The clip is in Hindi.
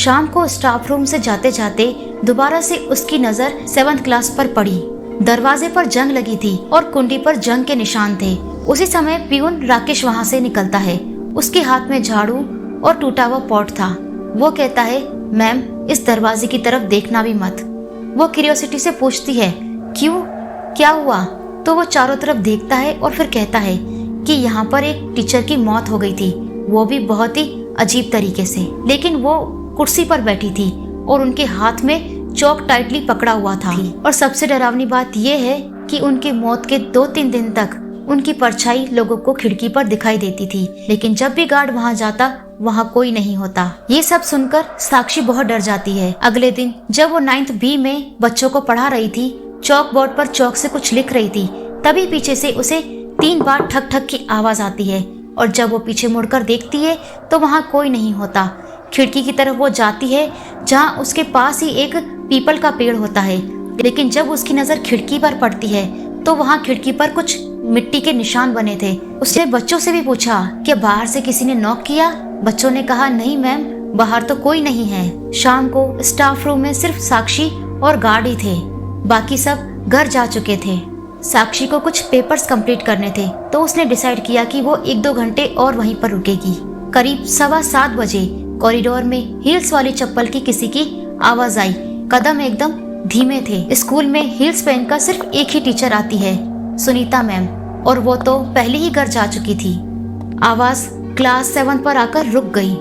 शाम को स्टाफ रूम से जाते जाते दोबारा से उसकी नजर 7th क्लास पर पड़ी। दरवाजे पर जंग लगी थी और कुंडी पर जंग के निशान थे। उसी समय पियून राकेश वहाँ से निकलता है। उसके हाथ में झाड़ू और टूटा हुआ पॉट था। वो कहता है, मैम इस दरवाजे की तरफ देखना भी मत। वो क्यूरियोसिटी से पूछती है, क्यों, क्या हुआ? तो वो चारों तरफ देखता है और फिर कहता है कि यहाँ पर एक टीचर की मौत हो गई थी, वो भी बहुत ही अजीब तरीके से। लेकिन वो कुर्सी पर बैठी थी और उनके हाथ में चौक टाइटली पकड़ा हुआ था। और सबसे डरावनी बात यह है कि उनकी मौत के 2-3 दिन तक उनकी परछाई लोगों को खिड़की पर दिखाई देती थी, लेकिन जब भी गार्ड वहाँ जाता वहाँ कोई नहीं होता। ये सब सुनकर साक्षी बहुत डर जाती है। अगले दिन जब वो 9th B में बच्चों को पढ़ा रही थी, चौक बोर्ड पर चौक से कुछ लिख रही थी, तभी पीछे से उसे 3 बार ठक ठक की आवाज आती है। और जब वो पीछे मुड़कर देखती है तो वहाँ कोई नहीं होता। खिड़की की तरफ वो जाती है जहाँ उसके पास ही एक पीपल का पेड़ होता है, लेकिन जब उसकी नजर खिड़की पर पड़ती है तो वहाँ खिड़की पर कुछ मिट्टी के निशान बने थे। उसने बच्चों से भी पूछा कि बाहर से किसी ने नॉक किया। बच्चों ने कहा, नहीं मैम, बाहर तो कोई नहीं है। शाम को स्टाफ रूम में सिर्फ साक्षी और गार्ड ही थे, बाकी सब घर जा चुके थे। साक्षी को कुछ पेपर्स कंप्लीट करने थे, तो उसने डिसाइड किया कि वो 1-2 घंटे और वहीं पर रुकेगी। करीब 7:15 बजे कॉरिडोर में हील्स वाली चप्पल की किसी की आवाज आई। कदम एकदम धीमे थे। स्कूल में हील्स पहनकर सिर्फ एक ही टीचर आती है, सुनीता मैम, और वो तो पहले ही घर जा चुकी थी। आवाज क्लास 7 पर आकर रुक गई।